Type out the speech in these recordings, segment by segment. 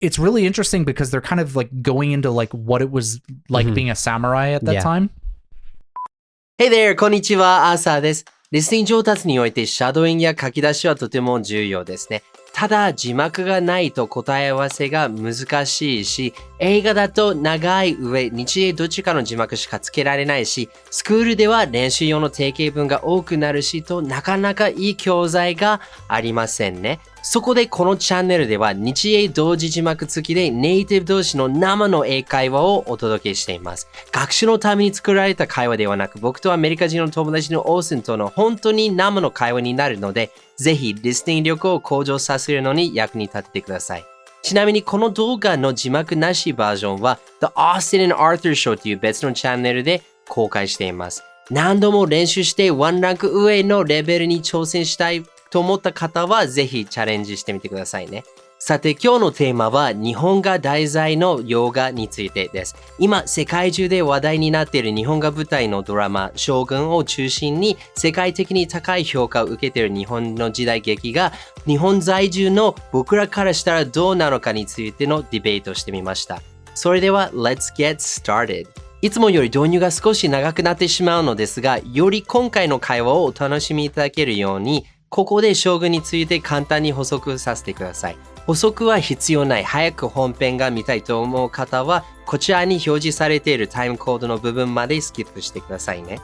it's really interesting because they're kind of like going into like what it was like being a samurai at that time. Hey there, こんにちは、アーサーです。リスニング上達においてシャドーイングや書き出しはとても重要ですね。ただ字幕がないと答え合わせが難しいし、映画だと長い上、日英どっちかの字幕しかつけられないし、スクールでは練習用の定型文が多くなるしとなかなかいい教材がありませんね。そこでこのチャンネルでは日英同時字幕付きでネイティブ同士の生の英会話をお届けしています。学習のために作られた会話ではなく、僕とアメリカ人の友達のオースンとの本当に生の会話になるので、ぜひリスニング力を向上させるのに役に立ててください。ちなみにこの動画の字幕なしバージョンは The Austin and Arthur Show という別のチャンネルで公開しています。何度も練習してワンランク上のレベルに挑戦したいと思った方はぜひチャレンジしてみてくださいね。さて今日のテーマは日本が題材の洋画についてです。今世界中で話題になっている日本が舞台のドラマ将軍を中心に世界的に高い評価を受けている日本の時代劇が日本在住の僕らからしたらどうなのかについてのディベートをしてみました。それでは Let's get started。いつもより導入が少し長くなってしまうのですが、より今回の会話をお楽しみいただけるようにここで将軍について簡単に補足させてください。補足は必要ない。早く本編が見たいと思う方は、こちらに表示されているタイムコードの部分までスキップしてくださいね。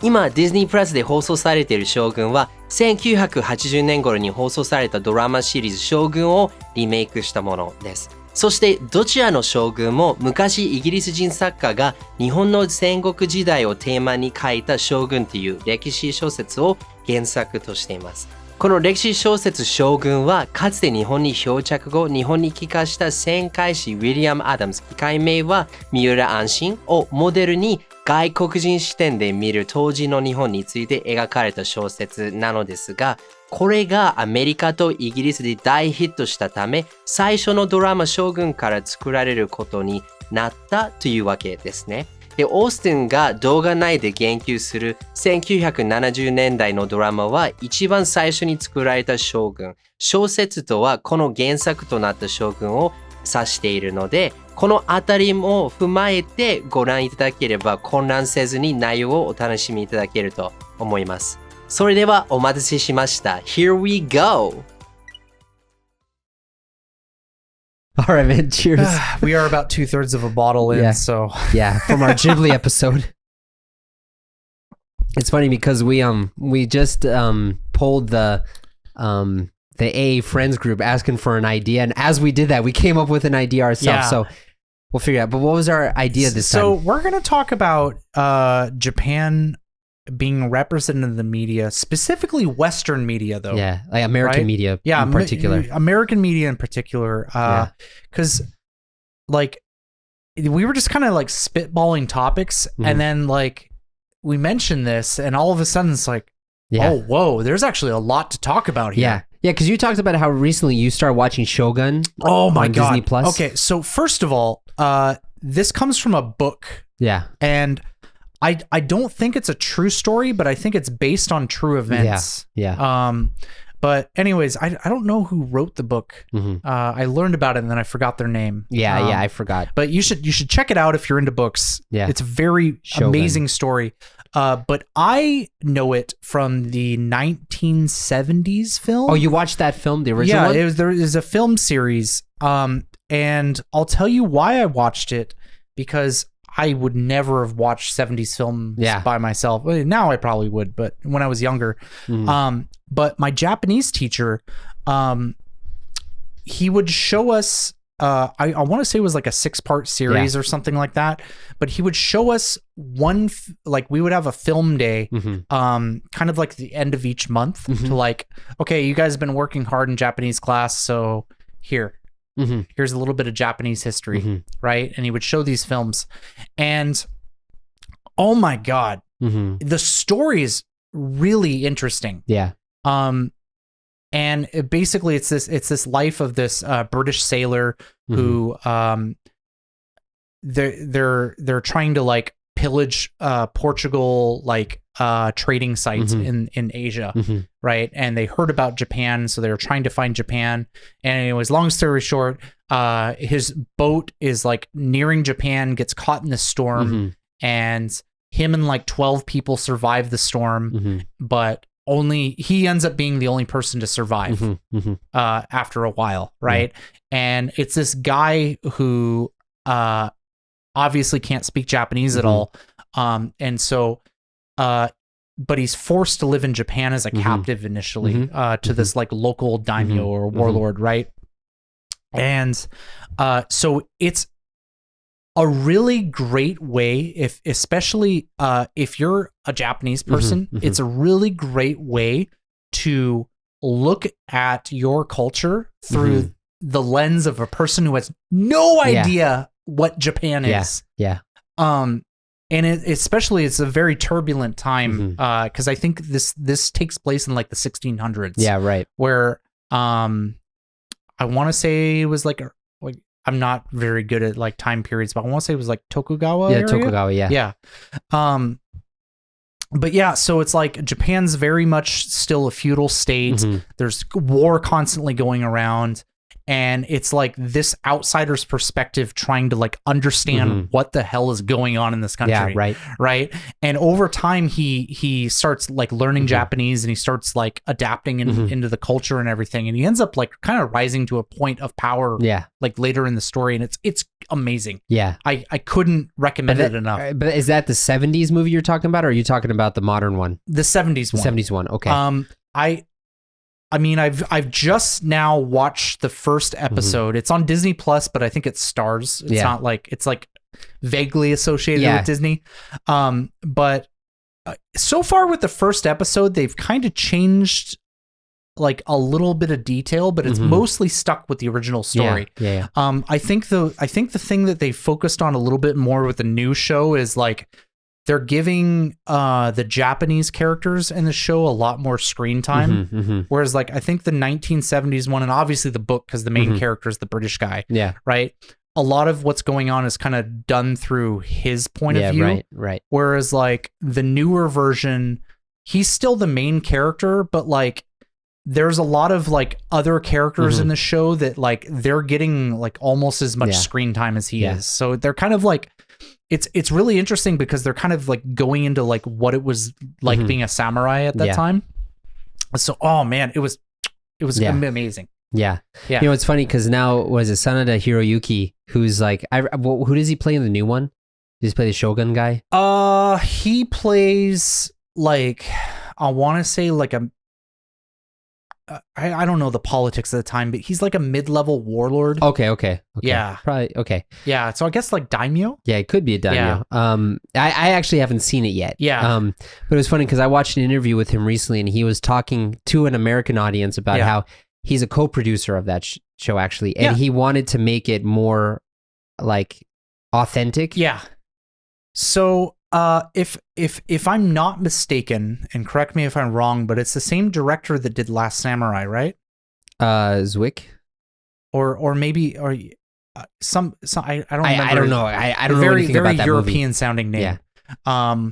今、ディズニープラスで放送されている将軍は、1980年頃に放送されたドラマシリーズ将軍をリメイクしたものです。そしてどちらの将軍も昔イギリス人作家が日本の戦国時代をテーマに書いた将軍という歴史小説を原作としています。この歴史小説将軍はかつて日本に漂着後日本に帰化した戦海士ウィリアム・アダムス、改名は三浦安心をモデルに外国人視点で見る当時の日本について描かれた小説なのですが、これがアメリカとイギリスで大ヒットしたため、最初のドラマ将軍から作られることになったというわけですね。で、オースティンが動画内で言及する1970年代のドラマは一番最初に作られた将軍。小説とはこの原作となった将軍を指しているので、このあたりも踏まえてご覧いただければ混乱せずに内容をお楽しみいただけると思います。それではお待たせしました。Here we go! All right, man. Cheers. We are about 2/3 of a bottle in, so yeah, from our Ghibli episode. It's funny because we just polled the AA friends group asking for an idea, and as we did that, we came up with an idea ourselves. So we'll figure it out. But what was our idea this time? So we're gonna talk about Japan being represented in the media, specifically Western media, though. Yeah, like American media in particular. American media in particular. Because, like, we were just kind of like spitballing topics, and then like we mentioned this, and all of a sudden it's like, oh, whoa, there's actually a lot to talk about here. Yeah, because you talked about how recently you started watching Shogun. Oh my God. Disney Plus. Okay, so first of all, this comes from a book. Yeah. And I don't think it's a true story, but I think it's based on true events. Yeah. But anyways, I don't know who wrote the book. I learned about it and then I forgot their name. Yeah, I forgot. But you should check it out if you're into books. Yeah. It's a very amazing story. But I know it from the 1970s film. Oh, you watched that film, the original one? Yeah, there is a film series. And I'll tell you why I watched it, because I would never have watched 70s films by myself. Now I probably would, but when I was younger. But my Japanese teacher, he would show us, I want to say it was like a 6-part series or something like that. But he would show us like we would have a film day, kind of like the end of each month to like, okay, you guys have been working hard in Japanese class, so here. Here's a little bit of Japanese history, right? And he would show these films, and oh my God, the story is really interesting. Yeah. And basically it's this life of this British sailor who they're trying to like pillage Portugal, like trading sites in Asia, right? And they heard about Japan, so they were trying to find Japan. And anyways, long story short, his boat is like nearing Japan, gets caught in the storm, and him and like 12 people survive the storm, but only he ends up being the only person to survive after a while, right? And it's this guy who obviously can't speak Japanese at all, and so but he's forced to live in Japan as a captive initially to this like local daimyo or warlord, right? And so it's a really great way, especially if you're a Japanese person, it's a really great way to look at your culture through the lens of a person who has no idea what Japan is. And especially it's a very turbulent time because I think this takes place in like the 1600s. Yeah, right. Where I want to say it was like I'm not very good at like time periods, but I want to say it was like Tokugawa. Yeah, area? Tokugawa. Yeah. But yeah, so it's like Japan's very much still a feudal state. There's war constantly going around. And it's like this outsider's perspective trying to like understand what the hell is going on in this country. Yeah, right. Right. And over time, he starts like learning Japanese and he starts like adapting into the culture and everything. And he ends up like kind of rising to a point of power. Yeah. Like later in the story. And it's amazing. Yeah. I couldn't recommend it enough. But is that the 70s movie you're talking about, or are you talking about the modern one? The 70s one. 70s one. Okay. I mean, I've just now watched the first episode. It's on Disney Plus, but I think it's Stars. It's not like it's like vaguely associated with Disney. But so far with the first episode, they've kind of changed like a little bit of detail, but it's mostly stuck with the original story. Yeah. I think the thing that they focused on a little bit more with the new show is like they're giving the Japanese characters in the show a lot more screen time. Whereas like I think the 1970s one, and obviously the book, because the main character is the British guy. Yeah. Right. A lot of what's going on is kind of done through his point of view. Right. Whereas like the newer version, he's still the main character, but like there's a lot of like other characters in the show that like they're getting like almost as much screen time as he is. So they're kind of like, it's really interesting because they're kind of like going into like what it was like being a samurai at that time. So, oh man, it was amazing. Yeah. You know, it's funny because now was it Sanada Hiroyuki, who's like, who does he play in the new one? Does he play the Shogun guy? He plays like, I want to say like I don't know the politics at the time, but he's like a mid-level warlord. Okay. Yeah. Probably, okay. Yeah, so I guess like daimyo? Yeah, it could be a daimyo. I actually haven't seen it yet. Yeah. But it was funny because I watched an interview with him recently and he was talking to an American audience about how he's a co-producer of that show actually, and he wanted to make it more like authentic. Yeah. So if I'm not mistaken, and correct me if I'm wrong, but it's the same director that did Last Samurai, right? Zwick, or maybe some I don't remember. I don't know. I don't know anything very about that European movie. sounding name. Yeah.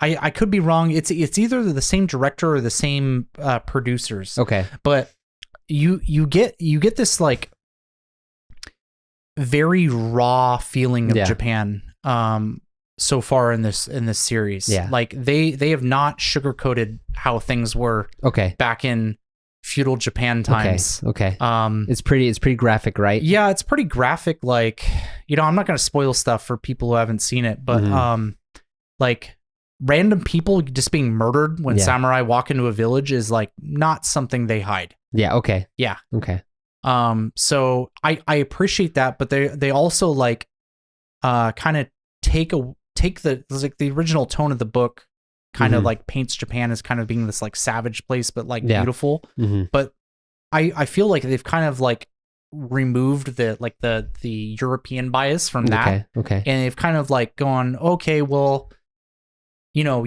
I could be wrong. It's either the same director or the same producers. Okay. But you get this like very raw feeling of Japan. So far in this series, like they have not sugarcoated how things were back in feudal Japan times. Okay. It's pretty graphic, right? Yeah, it's pretty graphic. Like, you know, I'm not going to spoil stuff for people who haven't seen it, but like random people just being murdered when samurai walk into a village is like not something they hide. Yeah. Okay. Yeah. Okay. So I appreciate that, but they also like kind of take the original tone of the book kind of like paints Japan as kind of being this like savage place, but like beautiful. But I feel like they've kind of like removed the European bias from that. Okay. And they've kind of like gone, okay, well, you know,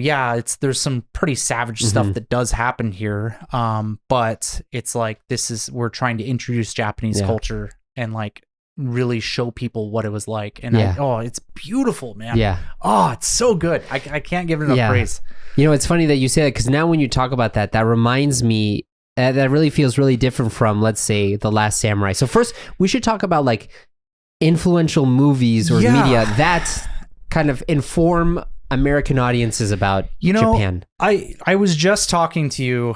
there's some pretty savage stuff that does happen here. But it's like, we're trying to introduce Japanese culture and like really show people what it was like. And it's beautiful, man. Yeah. Oh, it's so good. I can't give it enough praise. You know, it's funny that you say that, because now when you talk about that, that reminds me, that really feels really different from, let's say, The Last Samurai. So first, we should talk about like influential movies or media that kind of inform American audiences about Japan. I was just talking to you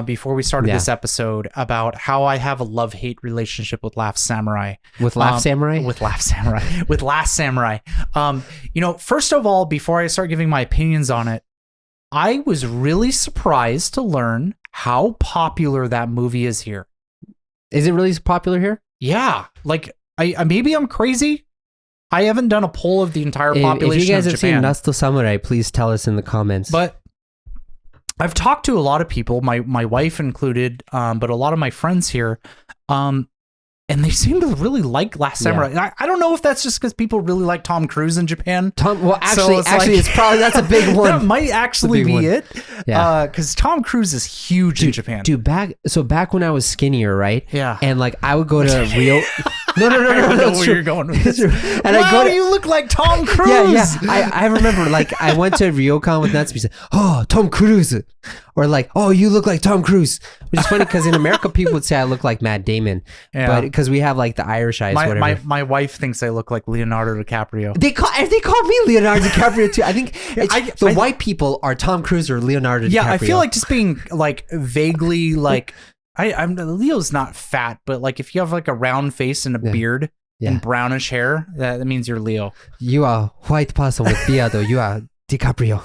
before we started this episode about how I have a love-hate relationship with Last Samurai. With Last Samurai? With Last Samurai. With Last Samurai. First of all, before I start giving my opinions on it, I was really surprised to learn how popular that movie is here. Is it really popular here? Yeah. Like, maybe I'm crazy. I haven't done a poll of the entire population of Japan. If you guys have seen Rasto Samurai, please tell us in the comments. But I've talked to a lot of people, my wife included, but a lot of my friends here, and they seem to really like Last Samurai. Yeah. I don't know if that's just because people really like Tom Cruise in Japan. It's probably, that's a big one. That might actually be it. Yeah. Because Tom Cruise is huge in Japan. Dude, back when I was skinnier, right? Yeah. And like I would go to Rio. No. I know where you're going with this. And wow, you look like Tom Cruise. Yeah. I remember, like, I went to Ryokan with Natsume. Said, "Oh, Tom Cruise," or like, "Oh, you look like Tom Cruise," which is funny because in America people would say I look like Matt Damon, but because we have like the Irish eyes. My wife thinks I look like Leonardo DiCaprio. They call me Leonardo DiCaprio too. I think the white people are Tom Cruise or Leonardo DiCaprio. Yeah, I feel like just being like vaguely like. Leo's not fat, but like if you have like a round face and a beard and brownish hair, that means you're Leo. You are white person with beard, or you are DiCaprio.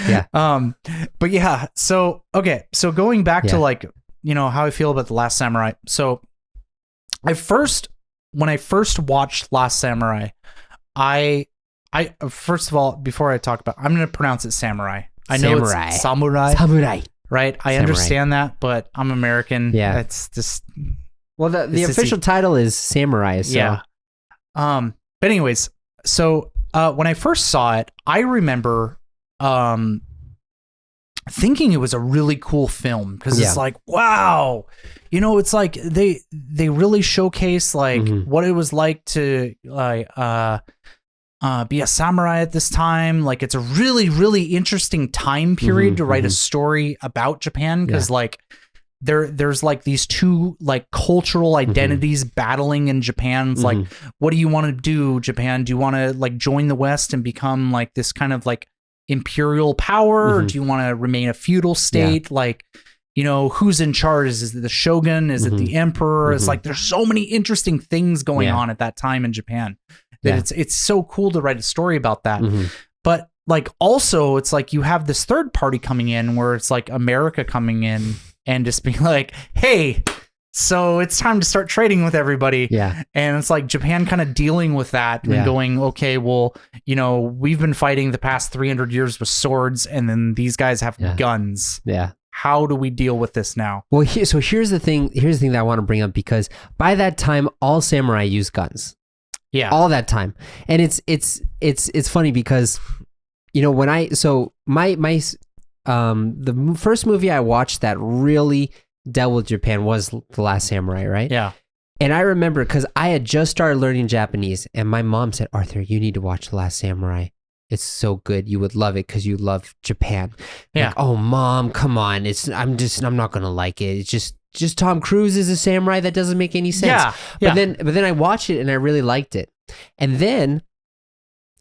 Yeah. But yeah, so going back to like, how I feel about The Last Samurai. So when I first watched Last Samurai, I first of all, before I talk about, I'm going to pronounce it samurai. I know it's samurai. Samurai. Right, I understand that, but I'm American. Yeah, it's just the official title is samurai. So. Yeah. But anyways, so when I first saw it, I remember thinking it was a really cool film because it's like, wow, it's like they really showcase like what it was like to be a samurai at this time. Like it's a really, really interesting time period to write a story about Japan because like there's like these two like cultural identities battling in Japan. It's like, what do you want to do, Japan? Do you want to like join the West and become like this kind of like imperial power, or do you want to remain a feudal state? Like, who's in charge? Is it the Shogun? Is it the emperor? It's like there's so many interesting things going on at that time in Japan. That it's so cool to write a story about that. But like also it's like you have this third party coming in where it's like America coming in and just being like, hey, so it's time to start trading with everybody. Yeah. And it's like Japan kind of dealing with that and going, okay, well, we've been fighting the past 300 years with swords and then these guys have guns. Yeah. How do we deal with this now? Well, here's the thing that I want to bring up, because by that time all samurai use guns. Yeah, all that time, and it's funny because when the first movie I watched that really dealt with Japan was The Last Samurai, right? Yeah, and I remember because I had just started learning Japanese, and my mom said, "Arthur, you need to watch The Last Samurai. It's so good. You would love it because you love Japan." Yeah. Like, oh, Mom, come on. I'm not gonna like it. It's just Tom Cruise is a samurai. That doesn't make any sense. Yeah. But then I watched it and I really liked it. And then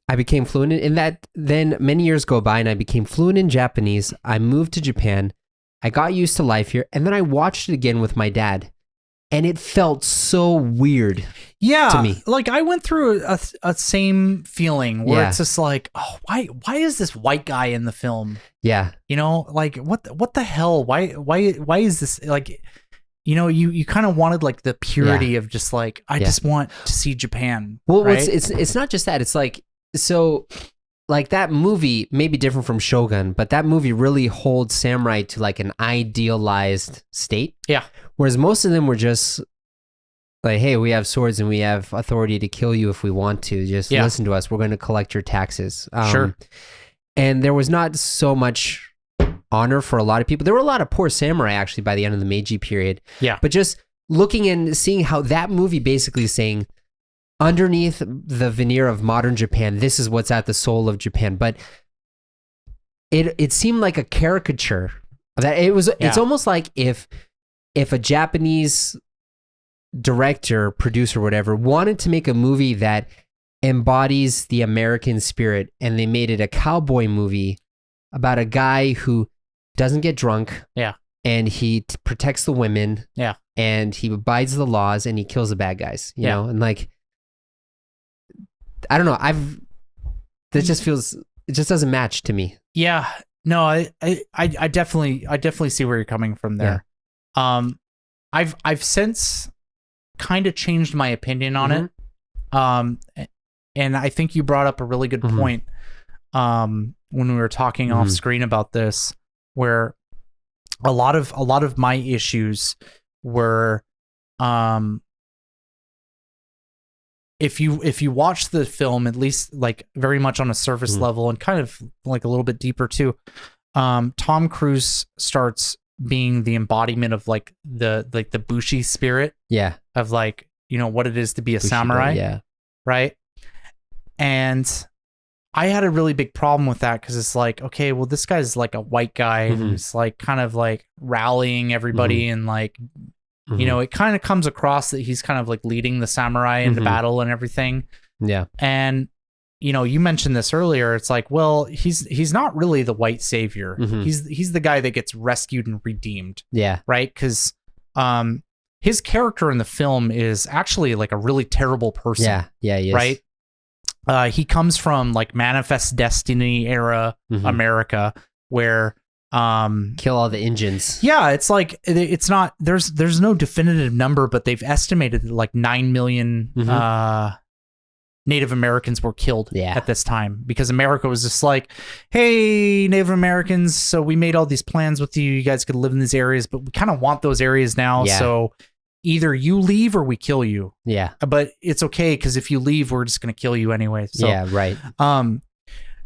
I became fluent in that. Then many years go by and I became fluent in Japanese. I moved to Japan. I got used to life here. And then I watched it again with my dad. And it felt so weird to me. Like I went through a same feeling where it's just like, oh, why is this white guy in the film? Yeah. Like what the hell? Why is this like, you kind of wanted like the purity of just like, I just want to see Japan. Well, right? it's not just that. It's like, so like that movie may be different from Shogun, but that movie really holds samurai to like an idealized state. Yeah. Whereas most of them were just like, hey, we have swords and we have authority to kill you if we want to. Just listen to us. We're going to collect your taxes. Sure. And there was not so much honor for a lot of people. There were a lot of poor samurai actually by the end of the Meiji period. Yeah. But just looking and seeing how that movie basically is saying underneath the veneer of modern Japan, this is what's at the soul of Japan. But it seemed like a caricature. That it was. It's almost like if a Japanese director, producer, whatever, wanted to make a movie that embodies the American spirit, and they made it a cowboy movie about a guy who doesn't get drunk. Yeah. And he protects the women. Yeah. And he abides the laws, and he kills the bad guys. You know, and like, I don't know. That just feels. It just doesn't match to me. Yeah. No, I definitely see where you're coming from there. Yeah. I've since kind of changed my opinion on it. And I think you brought up a really good point when we were talking off screen about this, where a lot of my issues were if you watch the film, at least like very much on a surface level and kind of like a little bit deeper too, Tom Cruise starts being the embodiment of like the Bushi spirit. Yeah. Of like, you know, what it is to be a Bushido, samurai. Yeah. Right. And I had a really big problem with that because it's like, okay, well, this guy's like a white guy and he's like kind of like rallying everybody and like, you know, it kind of comes across that he's kind of like leading the samurai into battle and everything. Yeah. And, you know, you mentioned this earlier. It's like, well, he's not really the white savior. He's the guy that gets rescued and redeemed. Yeah. Right. Because his character in the film is actually like a really terrible person. Yeah. Yeah. He is. Right. He comes from like Manifest Destiny era America, where kill all the Indians. Yeah, it's like it's not there's no definitive number, but they've estimated that like 9 million Native Americans were killed at this time, because America was just like, hey, Native Americans, so we made all these plans with you. You guys could live in these areas, but we kind of want those areas now. Yeah. So either you leave or we kill you. Yeah. But it's okay, because if you leave, we're just going to kill you anyway. So, yeah, right.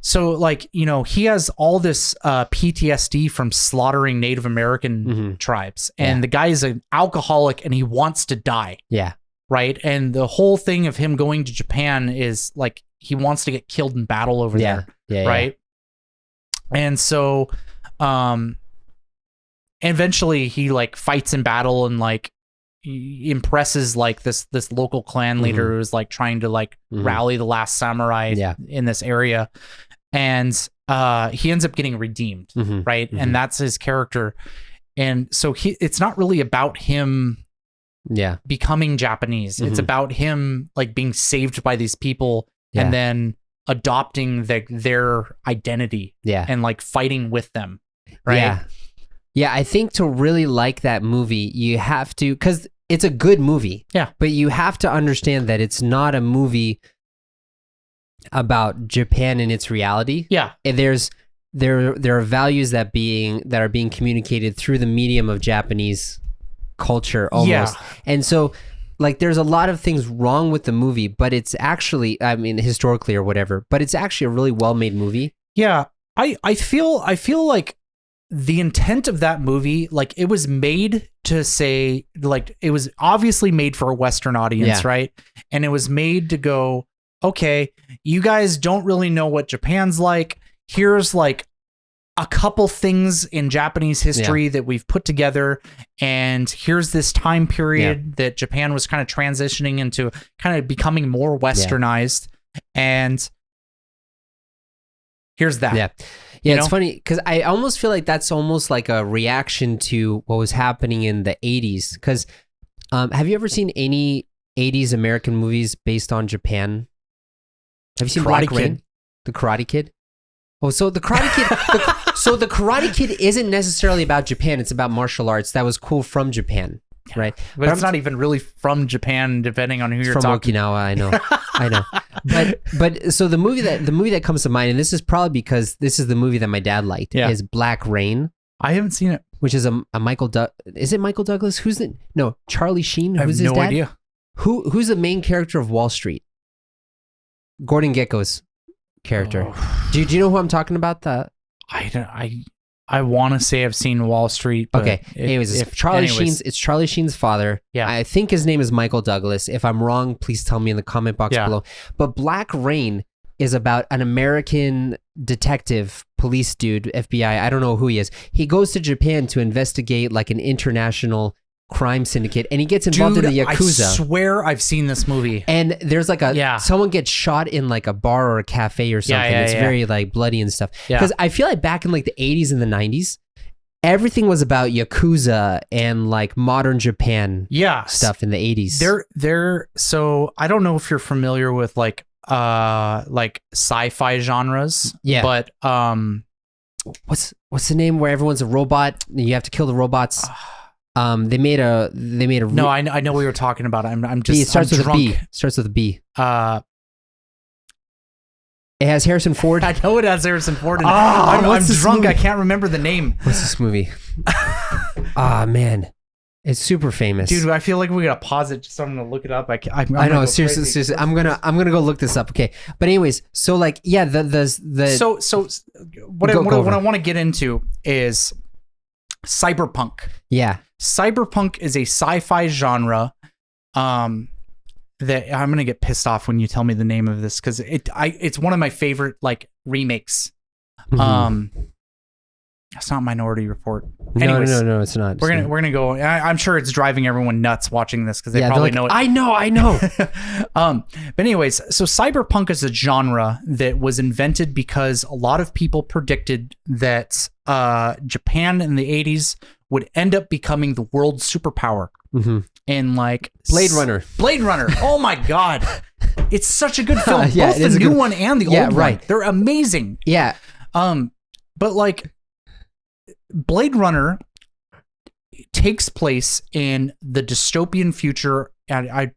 So like, you know, he has all this PTSD from slaughtering Native American tribes. And the guy is an alcoholic and he wants to die. Yeah. Right. And the whole thing of him going to Japan is like, he wants to get killed in battle over there. Yeah. Right. Yeah. And so eventually he like fights in battle and like, he impresses like this local clan leader who's like trying to like rally the last samurai in this area, and he ends up getting redeemed, right? And that's his character, and so it's not really about him becoming Japanese. It's about him like being saved by these people and then adopting their identity and like fighting with them, right? Yeah, I think to really like that movie, you have to, because it's a good movie. Yeah. But you have to understand that it's not a movie about Japan and its reality. Yeah. And there are values that are being communicated through the medium of Japanese culture almost. Yeah. And so like there's a lot of things wrong with the movie, but it's actually, I mean, historically or whatever, but it's actually a really well-made movie. Yeah. I feel like the intent of that movie, like it was made to say, like it was obviously made for a Western audience, right? And it was made to go, okay, you guys don't really know what Japan's like. Here's like a couple things in Japanese history that we've put together. And here's this time period that Japan was kind of transitioning into kind of becoming more Westernized. And here's that. Yeah. Yeah, it's funny because I almost feel like that's almost like a reaction to what was happening in the 80s. Because have you ever seen any 80s American movies based on Japan? Have you seen Black Rain? The Karate Kid? Oh, so the Karate Kid. So the Karate Kid isn't necessarily about Japan. It's about martial arts that was cool from Japan, right? But it's not even really from Japan, depending on who you're talking. From Okinawa, I know, I know. But so the movie that comes to mind, and this is probably because this is the movie that my dad liked, is Black Rain. I haven't seen it. Which is a Michael is it Michael Douglas? Charlie Sheen? Who's his dad? Idea. Who's the main character of Wall Street? Gordon Gekko's character. Do you know who I'm talking about? I want to say I've seen Wall Street. But Okay. Anyways, it's Charlie Sheen's father. Yeah. I think his name is Michael Douglas. If I'm wrong, please tell me in the comment box below. But Black Rain is about an American detective, police dude, FBI. I don't know who he is. He goes to Japan to investigate like an international crime syndicate, and he gets involved in the Yakuza. I swear I've seen this movie. And there's like someone gets shot in like a bar or a cafe or something. It's very like bloody and stuff. Because I feel like back in like the 80s and the 90s, everything was about Yakuza and like modern Japan stuff in the 80s. So I don't know if you're familiar with like sci-fi genres. Yeah. But what's the name where everyone's a robot and you have to kill the robots? They made a No, I know what you're talking about. I'm just it starts with drunk. a B. Starts with a B. It has Harrison Ford. I know it has Harrison Ford in it. I'm drunk. Movie? I can't remember the name. What's this movie? Man. It's super famous. Dude, I feel like we gotta pause it just so I'm gonna look it up. I know, seriously. I'm gonna go look this up. Okay. But anyways, so like So what I want to get into is cyberpunk. Yeah. Cyberpunk is a sci-fi genre that I'm gonna get pissed off when you tell me the name of this because it's one of my favorite like remakes. It's not Minority Report. Anyways, no, it's not. We're gonna go. I'm sure it's driving everyone nuts watching this because they probably know it. I know. But anyways, so cyberpunk is a genre that was invented because a lot of people predicted that Japan in the 80s would end up becoming the world superpower. And like Blade Runner. Oh my God. It's such a good film. Both the new one and the old one. They're amazing. Yeah. But like Blade Runner takes place in the dystopian future, and I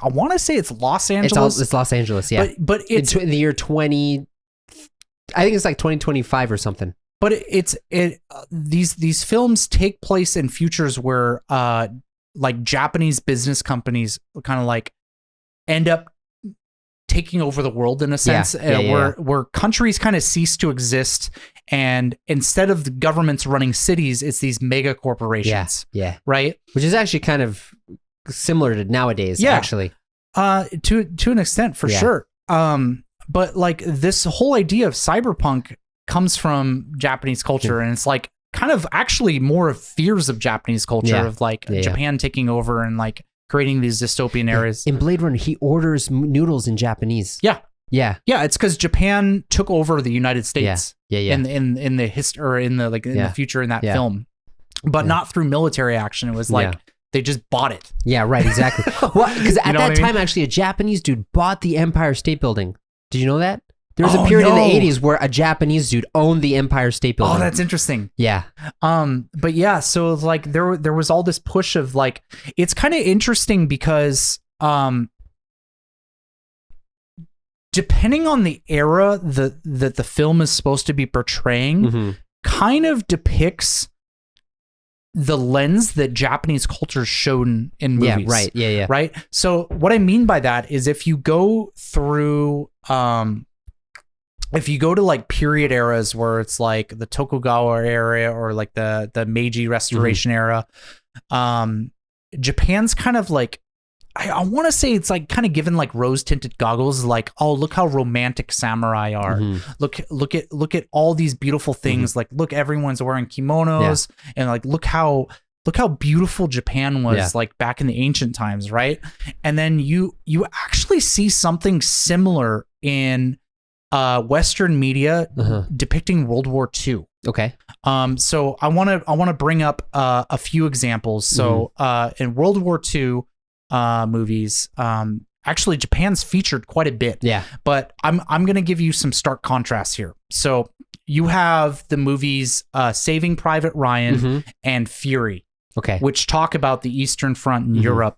want to say it's Los Angeles. It's Los Angeles, yeah. But it's in the year 20. I think it's like 2025 or something. But these films take place in futures where like Japanese business companies kind of like end up taking over the world in a sense, where countries kind of cease to exist, and instead of the governments running cities, it's these mega corporations. Yeah. Right? Which is actually kind of similar to nowadays, actually. To an extent, for sure. But like this whole idea of cyberpunk comes from Japanese culture, and it's like kind of actually more of fears of Japanese culture of like Japan taking over and like creating these dystopian areas. In Blade Runner, he orders noodles in Japanese. Yeah. It's because Japan took over the United States. In the history or in the the future in that film, but not through military action. It was like they just bought it. Yeah, right. Exactly. Well, because at that time, actually, a Japanese dude bought the Empire State Building. Did you know that? There was a period in the 80s where a Japanese dude owned the Empire State Building. Oh, that's interesting. Yeah. But yeah, so like there was all this push of like, it's kind of interesting because depending on the era that the film is supposed to be portraying, kind of depicts the lens that Japanese culture is shown in movies. Yeah, right. Yeah. Right? So what I mean by that is if you go through if you go to like period eras where it's like the Tokugawa era or like the Meiji Restoration era, Japan's kind of like, I want to say it's like kind of given like rose tinted goggles, like, oh, look how romantic samurai are. Look at all these beautiful things. Like, look, everyone's wearing kimonos, and like look how beautiful Japan was like back in the ancient times, right? And then you actually see something similar in Western media depicting World War II. Okay. So I want to bring up a few examples. So in World War II movies, actually Japan's featured quite a bit. Yeah. But I'm going to give you some stark contrasts here. So you have the movies Saving Private Ryan and Fury. Okay. Which talk about the Eastern Front in Europe,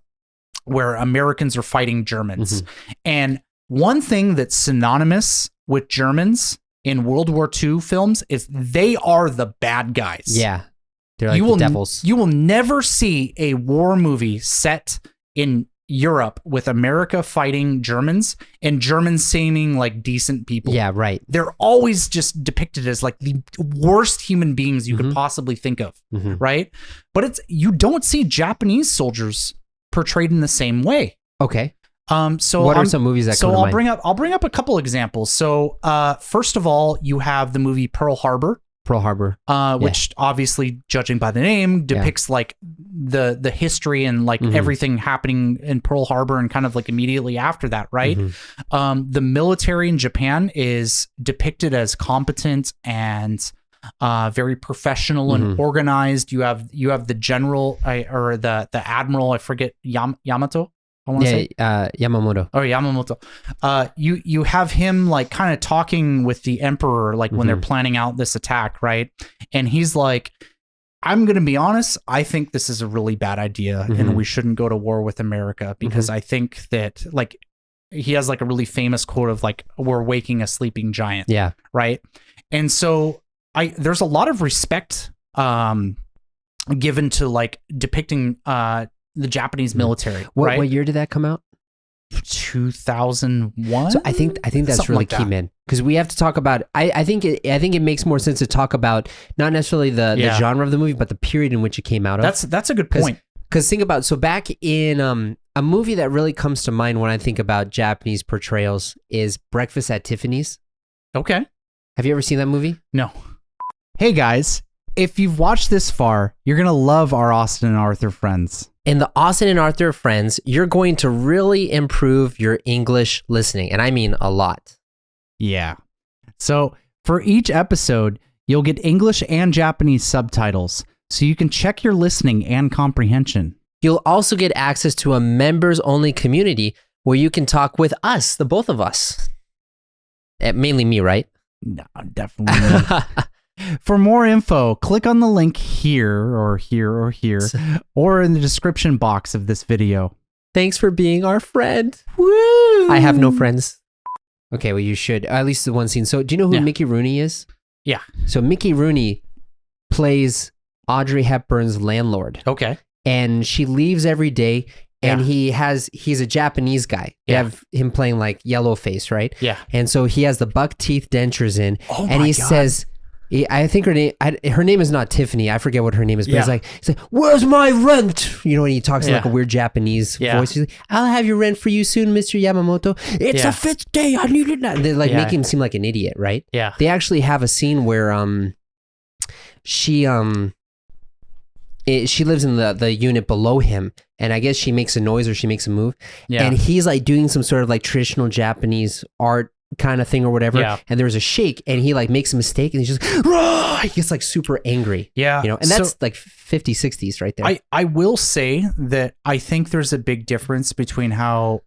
where Americans are fighting Germans. And one thing that's synonymous with Germans in World War II films is they are the bad guys. Yeah. They're like the devils. You will never see a war movie set in Europe with America fighting Germans and Germans seeming like decent people. Yeah, right. They're always just depicted as like the worst human beings you could possibly think of, right? But you don't see Japanese soldiers portrayed in the same way. Okay. So what are some movies that come to mind? I'll bring up a couple examples. So first of all, you have the movie Pearl Harbor. Which obviously, judging by the name, depicts like the history and like everything happening in Pearl Harbor and kind of like immediately after that, right? The military in Japan is depicted as competent and very professional and organized. You have the general or the admiral, I forget, Yamato. I want to say Yamamoto. Oh, Yamamoto. You have him like kind of talking with the emperor, like when they're planning out this attack, right? And he's like, I'm going to be honest, I think this is a really bad idea and we shouldn't go to war with America because I think that like he has like a really famous quote of like, we're waking a sleeping giant. Yeah. Right. And so there's a lot of respect given to like depicting the Japanese military. What year did that come out? 2001. So I think that's Something really like key, that. man. Because we have to talk about. I think it makes more sense to talk about not necessarily the genre of the movie, but the period in which it came out of. That's a good point. Because think about back in a movie that really comes to mind when I think about Japanese portrayals is Breakfast at Tiffany's. Okay. Have you ever seen that movie? No. Hey guys, if you've watched this far, you're gonna love our Austin and Arthur friends. In the Austin and Arthur friends, you're going to really improve your English listening. And I mean a lot. Yeah. So for each episode, you'll get English and Japanese subtitles, so you can check your listening and comprehension. You'll also get access to a members-only community where you can talk with us, the both of us. Mainly me, right? No, definitely not. For more info, click on the link here, or in the description box of this video. Thanks for being our friend. Woo! I have no friends. Okay, well, you should. At least the one scene. So, do you know who Mickey Rooney is? Yeah. So, Mickey Rooney plays Audrey Hepburn's landlord. Okay. And she leaves every day, and he's a Japanese guy. You have him playing like Yellowface, right? Yeah. And so he has the buck teeth dentures in, and he says, I think her name is not Tiffany. I forget what her name is, but he's like, where's my rent? You know, and he talks in like a weird Japanese voice. He's like, I'll have your rent for you soon, Mr. Yamamoto. It's the 5th day. I need it now. They like make him seem like an idiot, right? Yeah. They actually have a scene where she lives in the unit below him, and I guess she makes a noise or she makes a move, and he's like doing some sort of like traditional Japanese art kind of thing or whatever, and there's a shake, and he like makes a mistake, and he's just he gets like super angry, you know, and that's like 50s, 60s right there. I will say that I think there's a big difference between how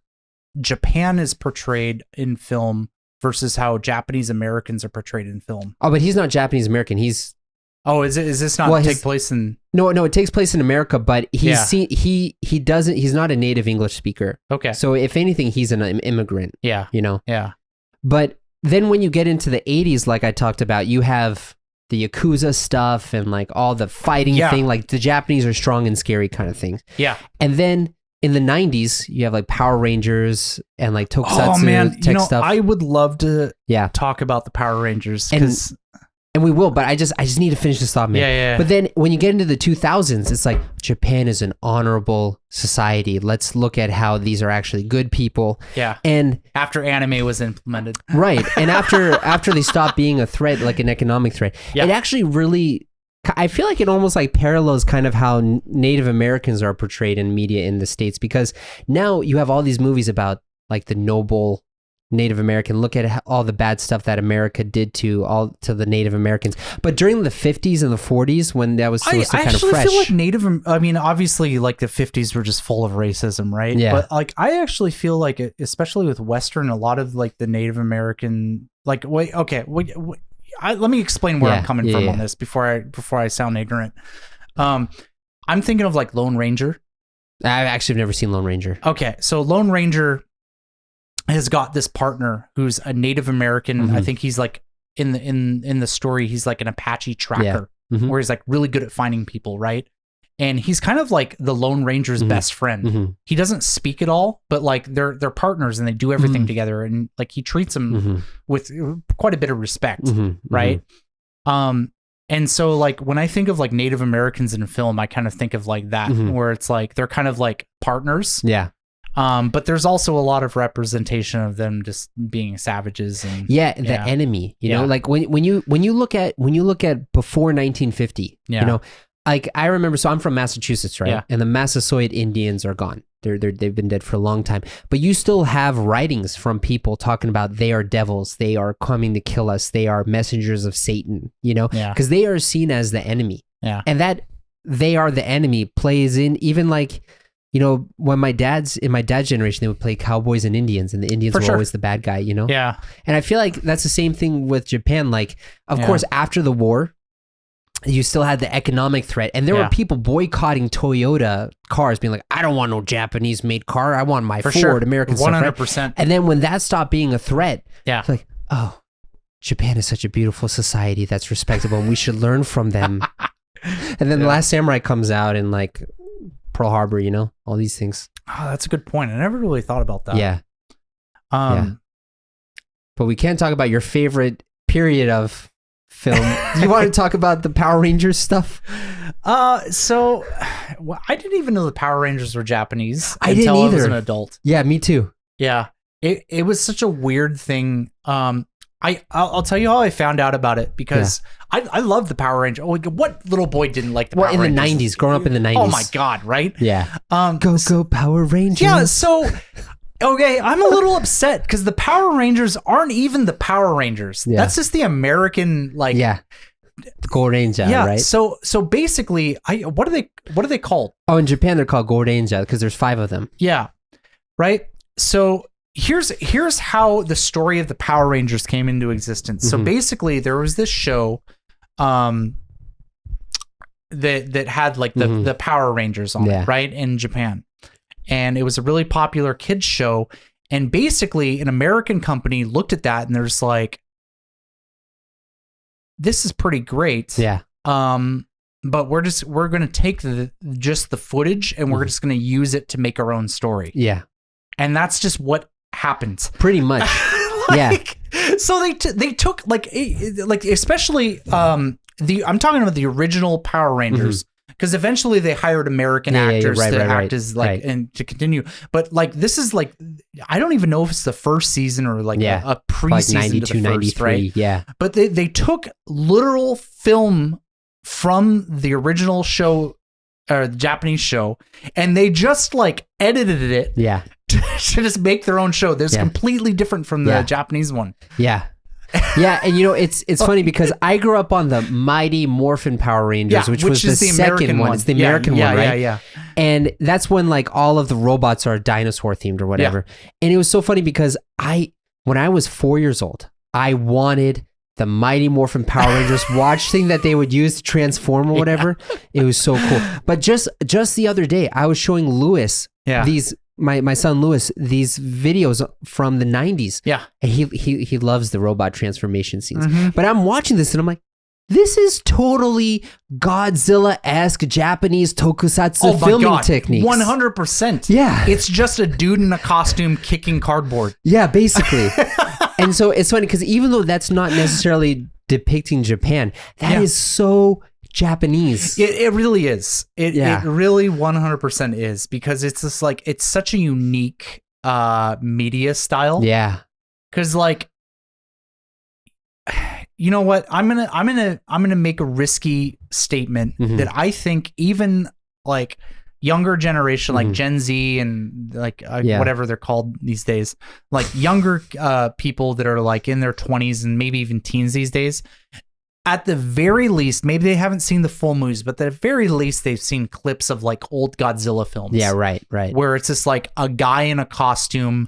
Japan is portrayed in film versus how Japanese Americans are portrayed in film. Oh, but he's not Japanese American. He's is this not take place in? No, it takes place in America, but he doesn't. He's not a native English speaker. Okay. So if anything, he's an immigrant. Yeah. You know. Yeah. But then when you get into the 80s, like I talked about, you have the Yakuza stuff and like all the fighting thing. Like the Japanese are strong and scary kind of things. Yeah. And then in the 90s, you have like Power Rangers and like Tokusatsu tech stuff. I would love to talk about the Power Rangers because. And we will, but I just need to finish this thought, man. Yeah. But then when you get into the 2000s, it's like Japan is an honorable society. Let's look at how these are actually good people. Yeah. And after anime was implemented. Right. And after they stopped being a threat, like an economic threat, it actually really, I feel like it almost like parallels kind of how Native Americans are portrayed in media in the States, because now you have all these movies about like the noble Native American. Look at all the bad stuff that America did to the Native Americans. But during the 50s and the 40s, when that was still kind of fresh. I feel like I mean, obviously, like the 50s were just full of racism, right? Yeah. But like, I actually feel like, especially with Western, a lot of like the Native American, like, let me explain where I'm coming from on this before I sound ignorant. I'm thinking of like Lone Ranger. I've actually never seen Lone Ranger. Okay, so Lone Ranger has got this partner who's a Native American. I think he's like in the story, he's like an Apache tracker where he's like really good at finding people, right? and he's kind of like the Lone Ranger's best friend. He doesn't speak at all, but like they're partners and they do everything together, and like he treats him with quite a bit of respect, right? And so like when I think of like Native Americans in film, I kind of think of like that, where it's like they're kind of like partners. Yeah. But there's also a lot of representation of them just being savages and the enemy, you know, like when you look at before 1950, you know, like I remember, so I'm from Massachusetts, right? Yeah. And the Massasoit Indians are gone. They've been dead for a long time, but you still have writings from people talking about they are devils, they are coming to kill us, they are messengers of Satan, you know, because they are seen as the enemy. Yeah. And that they are the enemy plays in even like, you know, when in my dad's generation, they would play cowboys and Indians, and the Indians were always the bad guy, you know? Yeah. And I feel like that's the same thing with Japan. Like, of course, after the war, you still had the economic threat, and there were people boycotting Toyota cars, being like, I don't want no Japanese-made car. I want my Ford, American stuff. 100%. And then when that stopped being a threat, it's like, oh, Japan is such a beautiful society that's respectable, and we should learn from them. And then The Last Samurai comes out, and like Pearl Harbor, you know, all these things. Oh, that's a good point. I never really thought about that. Yeah. But we can't talk about your favorite period of film. Do you want to talk about the Power Rangers stuff? So I didn't even know the Power Rangers were Japanese I didn't until either. I was an adult. Yeah, me too. Yeah. It was such a weird thing. I'll tell you how I found out about it, because I love the Power Rangers. Like, what little boy didn't like the Power Rangers? In the 90s, growing up in the 90s. Oh my God, right? Yeah. Go Power Rangers. Yeah, so, okay, I'm a little upset because the Power Rangers aren't even the Power Rangers. Yeah. That's just the American, like... Yeah. The Go Ranger, right? So basically, what are they called? Oh, in Japan, they're called Go Ranger because there's 5 of them. Yeah, right? So... Here's how the story of the Power Rangers came into existence. So basically, there was this show that had like the Power Rangers on it, right, in Japan. And it was a really popular kids show. And basically, an American company looked at that and they're just like, this is pretty great. Yeah. But we're going to take just the footage and we're just going to use it to make our own story. Yeah. And that's just what happens. Pretty much. So they took like especially I'm talking about the original Power Rangers, because eventually they hired American actors to act as like and to continue. But like this is like, I don't even know if it's the first season or like a pre-season, like 92, to the first, 93, right? Yeah. But they took literal film from the original show, or the Japanese show, and they just like edited it. Yeah. To just make their own show that's completely different from the Japanese one. Yeah. Yeah, and you know, it's funny because I grew up on the Mighty Morphin Power Rangers, which was the second one. It's the American one, right? Yeah. And that's when like all of the robots are dinosaur themed or whatever. And it was so funny because when I was 4 years old, I wanted the Mighty Morphin Power Rangers watch thing that they would use to transform or whatever. It was so cool. But just the other day, I was showing Lewis these. My son Lewis, these videos from the 90s. Yeah. And he loves the robot transformation scenes. But I'm watching this and I'm like, this is totally Godzilla-esque Japanese tokusatsu filming techniques. 100%. Yeah. It's just a dude in a costume kicking cardboard. Yeah, basically. And so it's funny because even though that's not necessarily depicting Japan, that is so Japanese. It really is. It really 100% is, because it's just like, it's such a unique media style. Yeah. Cause like, you know what? I'm gonna make a risky statement that I think even like younger generation, like Gen Z and like whatever they're called these days, like younger people that are like in their 20s and maybe even teens these days, at the very least, maybe they haven't seen the full movies, but at the very least, they've seen clips of like old Godzilla films. Yeah, right. Where it's just like a guy in a costume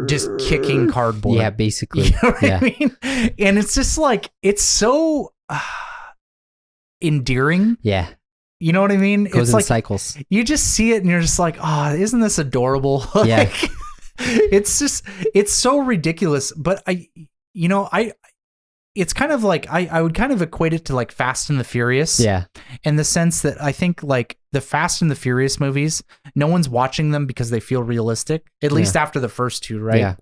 just kicking cardboard. Yeah, basically. You know what I mean? And it's just like, it's so endearing. Yeah. You know what I mean? Goes it's in like cycles. You just see it and you're just like, oh, isn't this adorable? Yeah. It's just, it's so ridiculous. But it's kind of like I would kind of equate it to like Fast and the Furious. Yeah. In the sense that I think like the Fast and the Furious movies, no one's watching them because they feel realistic, at least after the first two, right? Yeah.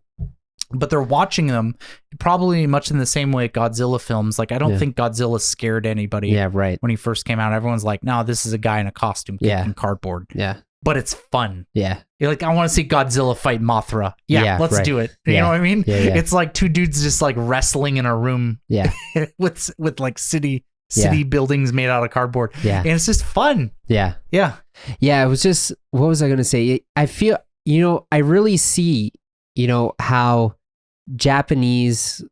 But they're watching them probably much in the same way Godzilla films. Like, I don't think Godzilla scared anybody. Yeah, right. When he first came out, everyone's like, no, this is a guy in a costume kicking cardboard. Yeah. But it's fun. Yeah. You're like, I want to see Godzilla fight Mothra. Yeah, let's do it. You know what I mean? Yeah. It's like two dudes just like wrestling in a room. Yeah. with like city buildings made out of cardboard. Yeah. And it's just fun. Yeah. Yeah. Yeah. It was just, what was I going to say? I feel, I really see, how Japanese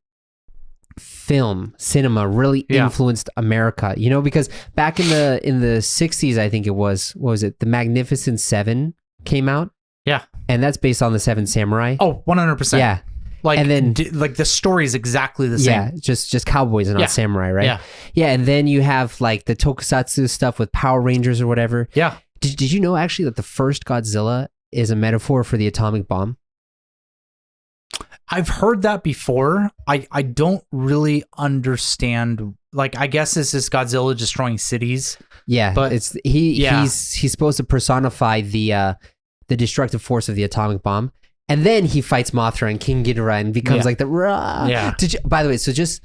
cinema really influenced America, because back in the 60s, I think it was, what was it? The Magnificent Seven came out. Yeah. And that's based on the Seven Samurai. Oh, 100%. Yeah. Like, and then, like the story is exactly the same. Yeah, just cowboys and not samurai, right? Yeah. Yeah, and then you have like the tokusatsu stuff with Power Rangers or whatever. Yeah. Did you know actually that the first Godzilla is a metaphor for the atomic bomb? I've heard that before. I don't really understand. Like, I guess it's just Godzilla destroying cities. Yeah, but it's he's supposed to personify the destructive force of the atomic bomb, and then he fights Mothra and King Ghidorah and becomes like the rah. Yeah. By the way, so just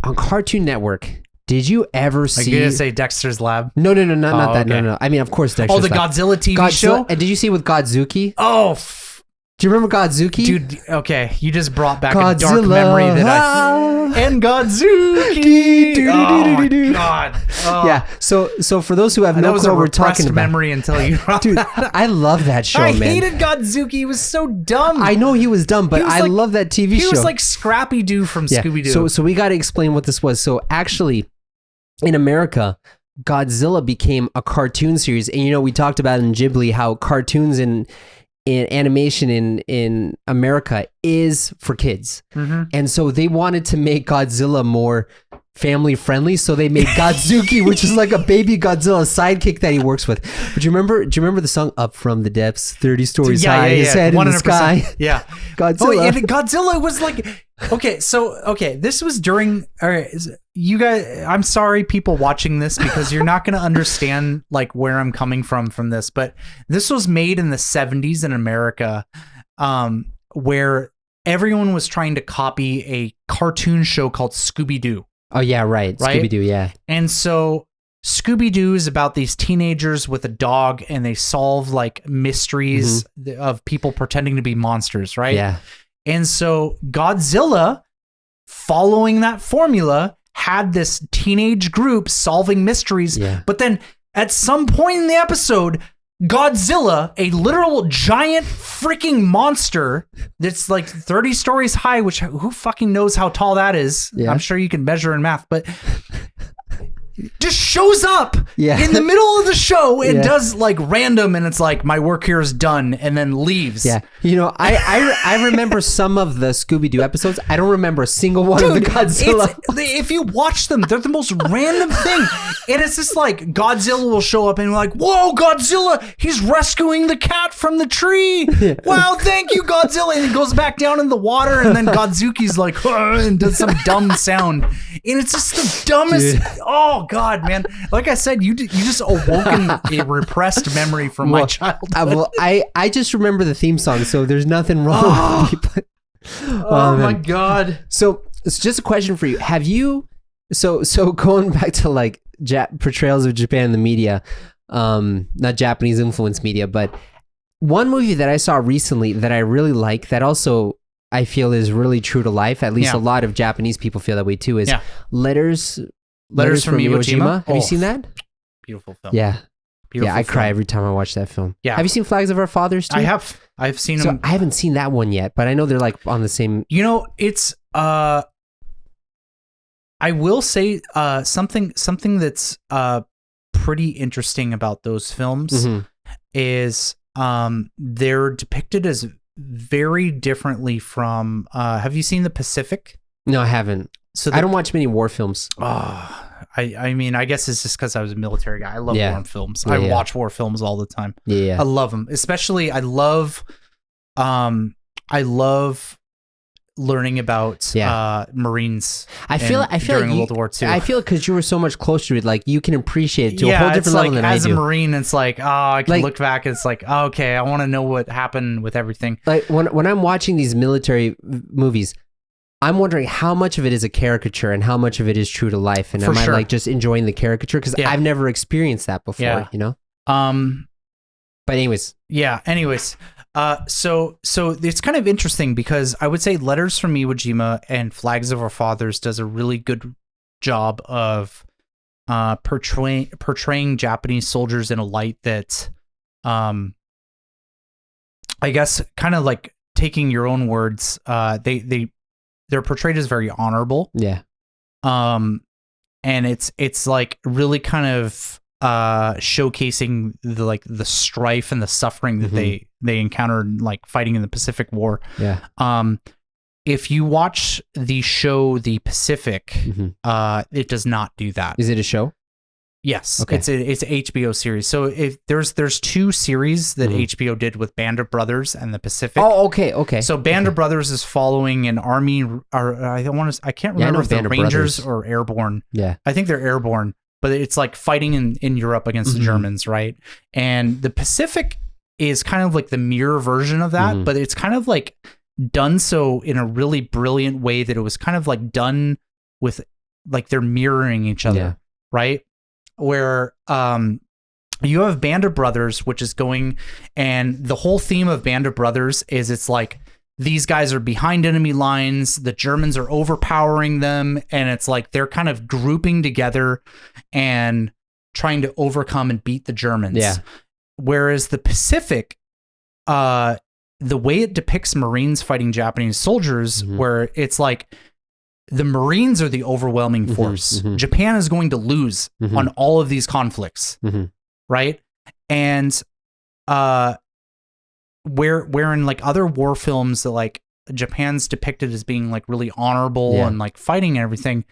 on Cartoon Network, did you ever see? You're gonna say Dexter's Lab? No, not that. Okay. No. I mean, of course, Dexter's Lab. Godzilla TV show. And did you see with Godzuki? Oh. Do you remember Godzuki? Dude, okay, you just brought back a dark memory and Godzuki. Oh my God. Oh. Yeah. So for those who have no clue what we're talking about, memory until you dude, I love that show, man. I hated Godzuki. He was so dumb. I know he was dumb, but I love that TV show. He was like Scrappy Doo from Scooby Doo. So we got to explain what this was. So actually, in America, Godzilla became a cartoon series, and we talked about in Ghibli how cartoons in animation in America is for kids. Mm-hmm. And so they wanted to make Godzilla more family friendly, so they made Godzuki, which is like a baby Godzilla sidekick that he works with. But do you remember the song "Up from the Depths, 30 Stories High, His Head in the Sky"? Yeah. Godzilla. Godzilla was like, this was during, all right, you guys, I'm sorry people watching this because you're not going to understand like where I'm coming from this, but this was made in the 70s in America, where everyone was trying to copy a cartoon show called Scooby-Doo. Oh yeah, right? Scooby-Doo, yeah. And so Scooby-Doo is about these teenagers with a dog, and they solve like mysteries of people pretending to be monsters, right? Yeah. And so Godzilla, following that formula, had this teenage group solving mysteries. Yeah. But then at some point in the episode, Godzilla, a literal giant freaking monster that's like 30 stories high, which who fucking knows how tall that is? Yeah. I'm sure you can measure in math, but just shows up in the middle of the show and does like random, and it's like, my work here is done, and then leaves. Yeah. I remember some of the Scooby-Doo episodes. I don't remember a single one of the Godzilla. If you watch them, they're the most random thing. And it's just like Godzilla will show up and like, whoa, Godzilla, he's rescuing the cat from the tree. Wow, thank you, Godzilla. And he goes back down in the water, and then Godzuki's like, and does some dumb sound. And it's just the dumbest. Dude. Oh, God, man. Like I said, you just awoken a repressed memory from my childhood. I just remember the theme song, so there's nothing wrong with me. Oh my God. So it's just a question for you. Have you, so going back to like portrayals of Japan in the media, not Japanese influenced media, but one movie that I saw recently that I really like, that also I feel is really true to life, at least a lot of Japanese people feel that way too, is Letters from Iwo Jima. Have you seen that? Beautiful film. Yeah. Beautiful I cry every time I watch that film. Yeah. Have you seen Flags of Our Fathers too? I have. I've seen them. I haven't seen that one yet, but I know they're like on the same. It's I will say something that's pretty interesting about those films is they're depicted as very differently from have you seen The Pacific? No, I haven't. So I don't watch many war films. I mean, I guess it's just because I was a military guy. I love war films. I watch war films all the time. Yeah. I love them. Especially I love learning about Marines. I feel during like World War II. I feel because you were so much closer to it, like you can appreciate it to a whole different it's level like, than I as do. a Marine, it's like, I can Like- look back. It's like, okay, I want to know what happened with everything. Like when I'm watching these military movies, I'm wondering how much of it is a caricature and how much of it is true to life, and For am I sure. like just enjoying the caricature because Yeah. I've never experienced that before, Yeah. you know. But anyways, so it's kind of interesting because I would say Letters from Iwo Jima and Flags of Our Fathers does a really good job of portraying Japanese soldiers in a light that, I guess, kind of like taking your own words, they're portrayed as very honorable. Yeah. And it's like really kind of showcasing the strife and the suffering that they encountered like fighting in the Pacific War. Yeah. If you watch the show The Pacific, it does not do that. Is it a show? Yes, Okay. it's a HBO series. So if there's two series that HBO did with Band of Brothers and the Pacific. Oh, okay. So Band of Brothers is following an army, or I can't Yeah, I remember know if they're Band of Rangers Brothers. or airborne. Yeah. I think they're airborne, but it's like fighting in Europe against the Germans, right? And the Pacific is kind of like the mirror version of that, but it's kind of like done so in a really brilliant way that it was kind of like done with like they're mirroring each other, right? Where you have Band of Brothers, which is going, and the whole theme of Band of Brothers is it's like these guys are behind enemy lines, the Germans are overpowering them, and it's like they're kind of grouping together and trying to overcome and beat the Germans. Yeah. Whereas the Pacific, the way it depicts Marines fighting Japanese soldiers, where it's like the Marines are the overwhelming force. Japan is going to lose on all of these conflicts, right? And where in like other war films that like Japan's depicted as being like really honorable and like fighting and everything,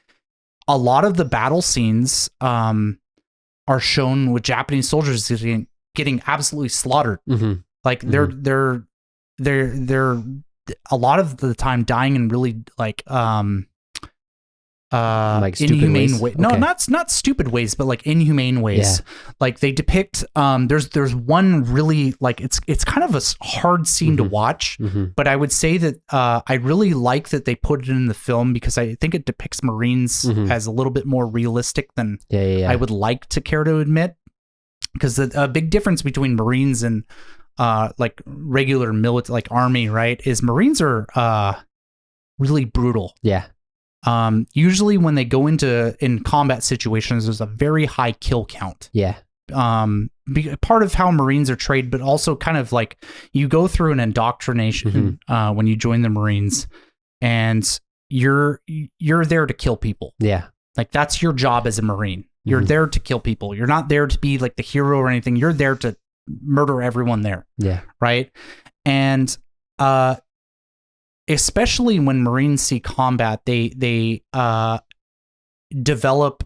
a lot of the battle scenes are shown with Japanese soldiers getting absolutely slaughtered. Like they're a lot of the time dying in really like stupid inhumane ways? No, Okay. not stupid ways, but like inhumane ways. Like they depict there's one really like it's kind of a hard scene to watch, but I would say that I really like that they put it in the film because I think it depicts Marines as a little bit more realistic than I would like to care to admit, because a big difference between Marines and like regular military, like army, right, is Marines are really brutal. Usually when they go in combat situations, there's a very high kill count. Part of how Marines are trained, but also kind of like you go through an indoctrination when you join the Marines, and you're there to kill people. Like that's your job as a Marine. You're there to kill people. You're not there to be like the hero or anything. You're there to murder everyone there. Right. And especially when Marines see combat, they develop,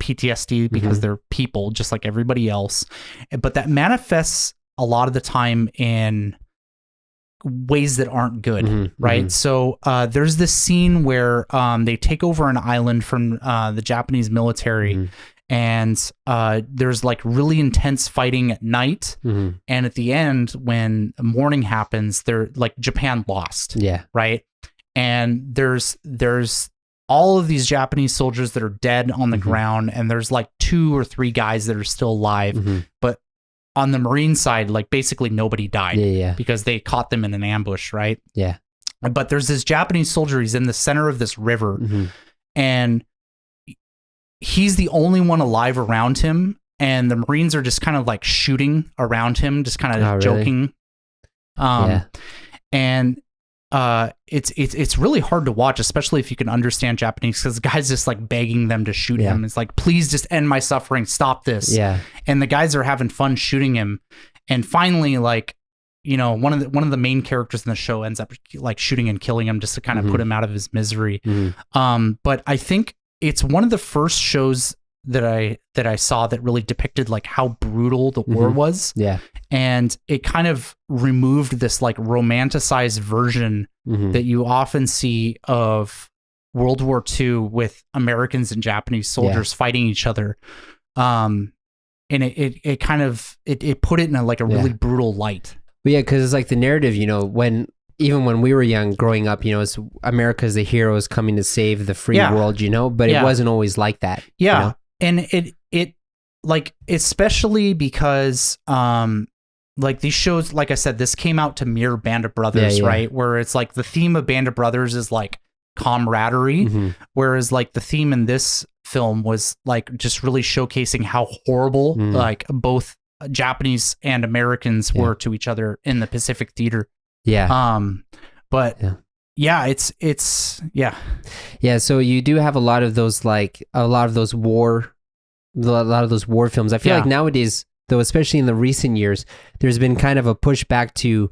PTSD because they're people just like everybody else. But that manifests a lot of the time in ways that aren't good, right? So there's this scene where they take over an island from the Japanese military, and there's like really intense fighting at night, and at the end when morning happens, they're like Japan lost, right? And there's all of these Japanese soldiers that are dead on the ground, and there's like 2 or 3 guys that are still alive, but on the Marine side, like basically nobody died because they caught them in an ambush, right? But there's this Japanese soldier, he's in the center of this river, and he's the only one alive around him, and the Marines are just kind of like shooting around him, just kind of joking. And it's really hard to watch, especially if you can understand Japanese, because the guy's just like begging them to shoot him. It's like, please just end my suffering, stop this. And the guys are having fun shooting him, and finally, like, one of the main characters in the show ends up like shooting and killing him just to kind of put him out of his misery. But I think it's one of the first shows that I saw that really depicted like how brutal the war was. And it kind of removed this like romanticized version that you often see of World War II with Americans and Japanese soldiers fighting each other. And it kind of put it in a really brutal light. Well, yeah, because it's like the narrative, even when we were young growing up, it's America's the heroes coming to save the free world, but it wasn't always like that. Yeah. And it like, especially because, like these shows, like I said, this came out to mirror Band of Brothers, right? Where it's like the theme of Band of Brothers is like camaraderie, whereas like the theme in this film was like just really showcasing how horrible like both Japanese and Americans were to each other in the Pacific Theater. But it's so you do have a lot of those war films. I feel like nowadays, though, especially in the recent years, there's been kind of a pushback to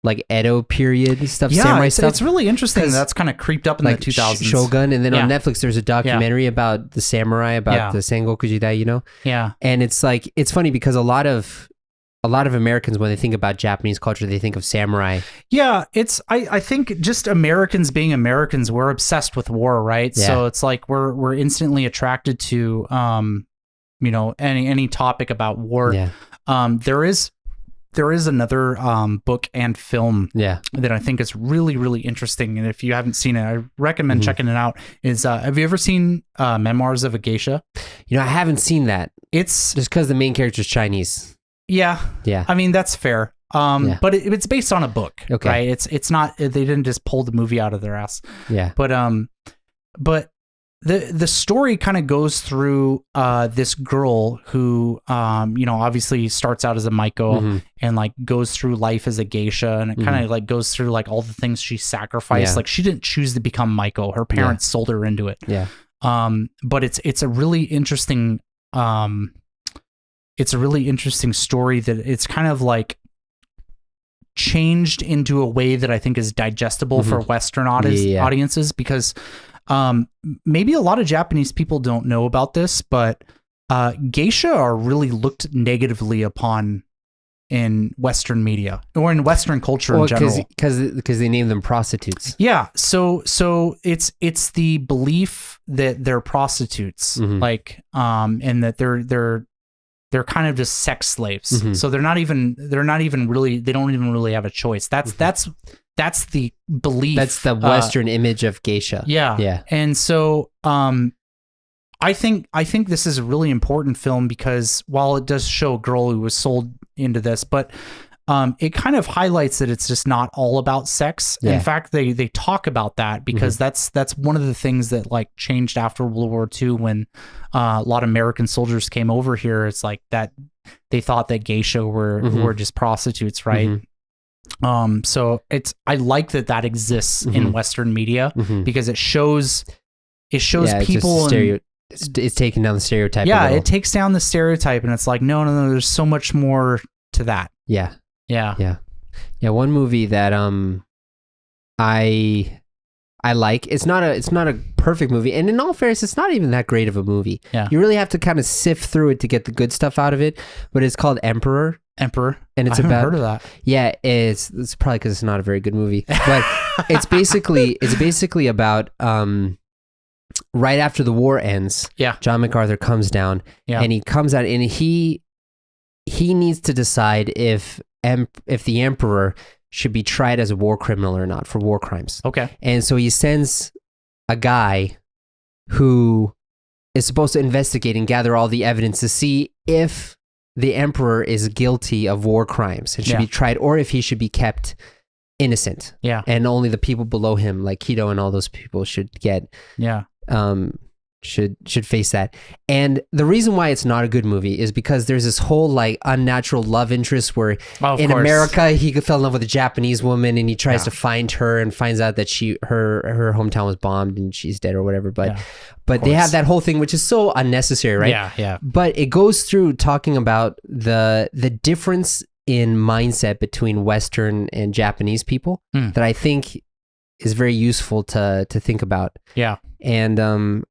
like Edo period stuff, samurai stuff. It's really interesting. That's kind of creeped up in the 2000s. Shogun, and then on Netflix, there's a documentary about the samurai, about the Sengoku Jidai, Yeah. And it's like, it's funny because a lot of Americans, when they think about Japanese culture, they think of samurai. Yeah, I think just Americans being Americans, we're obsessed with war, right? Yeah. So it's like we're instantly attracted to any topic about war. Yeah. There is another book and film that I think is really, really interesting. And if you haven't seen it, I recommend checking it out. Have you ever seen Memoirs of a Geisha? I haven't seen that. It's just because the main character is Chinese. Yeah. I mean, that's fair. But it's based on a book, right? It's not, they didn't just pull the movie out of their ass. Yeah. But the story kind of goes through this girl who obviously starts out as a maiko and like goes through life as a geisha, and it kind of like goes through like all the things she sacrificed. Like she didn't choose to become maiko, her parents sold her into it. But it's a really interesting story that it's kind of like changed into a way that I think is digestible for Western audiences, because maybe a lot of Japanese people don't know about this, but geisha are really looked negatively upon in Western media or in Western culture in general. Because they name them prostitutes. Yeah, so it's the belief that they're prostitutes, like and that they're kind of just sex slaves. So they're not even really, they don't even really have a choice. That's the belief. That's the Western image of geisha. Yeah. And so I think this is a really important film because while it does show a girl who was sold into this, but it kind of highlights that it's just not all about sex. In fact, they talk about that because that's one of the things that like changed after World War II when a lot of American soldiers came over here. It's like that they thought that geisha were just prostitutes, right? So I like that exists in Western media because it shows people. It's taking down the stereotype. Yeah, it takes down the stereotype, and it's like no, there's so much more to that. Yeah. One movie that I like. It's not a perfect movie, and in all fairness, it's not even that great of a movie. Yeah, you really have to kind of sift through it to get the good stuff out of it. But it's called Emperor, and it's about. Heard of that. Yeah, it's probably because it's not a very good movie, but it's basically about right after the war ends. Yeah, John MacArthur comes down, and he comes out, and he needs to decide if the emperor should be tried as a war criminal or not for war crimes. Okay. And so he sends a guy who is supposed to investigate and gather all the evidence to see if the emperor is guilty of war crimes and should be tried, or if he should be kept innocent. Yeah. And only the people below him, like Kido and all those people, should get should face that. And the reason why it's not a good movie is because there's this whole like unnatural love interest where in America he fell in love with a Japanese woman and he tries to find her and finds out that her hometown was bombed and she's dead or whatever. But they have that whole thing which is so unnecessary, right? Yeah. But it goes through talking about the difference in mindset between Western and Japanese people that I think is very useful to think about. Yeah. And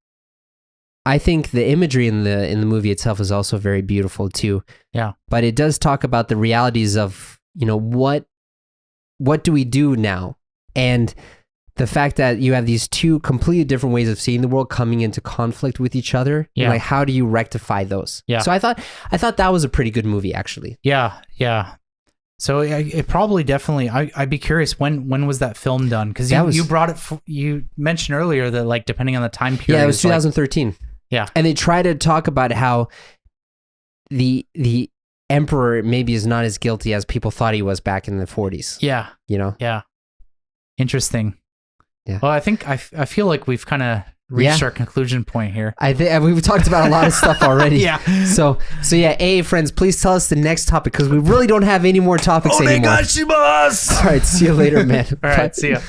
I think the imagery in the movie itself is also very beautiful too. Yeah. But it does talk about the realities of, what do we do now? And the fact that you have these two completely different ways of seeing the world coming into conflict with each other, Yeah. like how do you rectify those? Yeah. So I thought that was a pretty good movie, actually. Yeah. So it probably definitely. I'd be curious when was that film done? Because you brought it. You mentioned earlier that like depending on the time period. Yeah, it was 2013. Yeah, and they try to talk about how the emperor maybe is not as guilty as people thought he was back in the 40s. Yeah. Yeah. Interesting. Yeah. Well, I think I feel like we've kind of reached our conclusion point here. I think we've talked about a lot of stuff already. Yeah. So yeah, AA friends, please tell us the next topic because we really don't have any more topics anymore. All right, see you later, man. All right, see ya.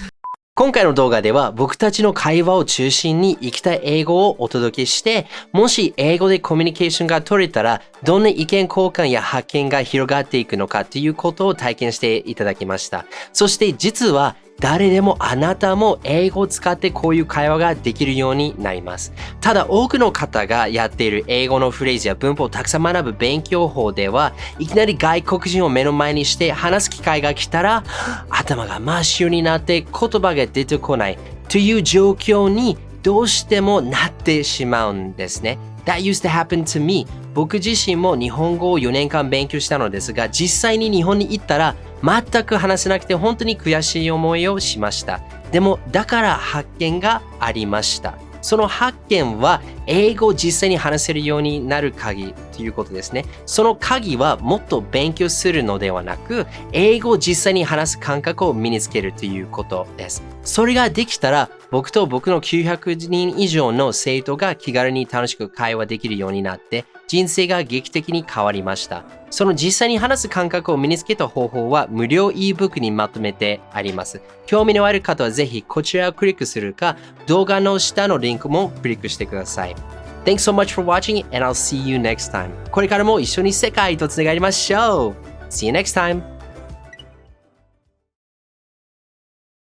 今回の動画では僕たちの会話を中心に生きた英語をお届けして、もし英語でコミュニケーションが取れたら、どんな意見交換や発見が広がっていくのかということを体験していただきました。そして実は誰でもあなたも英語を使ってこういう会話ができるようになります。ただ多くの方がやっている英語のフレーズや文法をたくさん学ぶ勉強法では、いきなり外国人を目の前にして話す機会が来たら、頭が真っ白になって言葉が出てこないという状況にどうしてもなってしまうんですね。That used to happen to me. 僕自身も日本語を4年間勉強したのですが、実際に日本に行ったら全く話せなくて本当に悔しい思いをしました。でもだから発見がありました。その発見は英語を実際に話せるようになる鍵ということですね。その鍵はもっと勉強するのではなく、英語を実際に話す感覚を身につけるということです。それができたら、僕と僕の900人以上の生徒が気軽に楽しく会話できるようになって、人生が劇的に変わりました。その実際に話す感覚を身につけた方法は無料 ebook にまとめてあります。興味のある方はぜひこちらをクリックするか、動画の下のリンクもクリックしてください。Thanks so much for watching and I'll see you next time. これからも一緒に世界とつながりましょう。See you next time.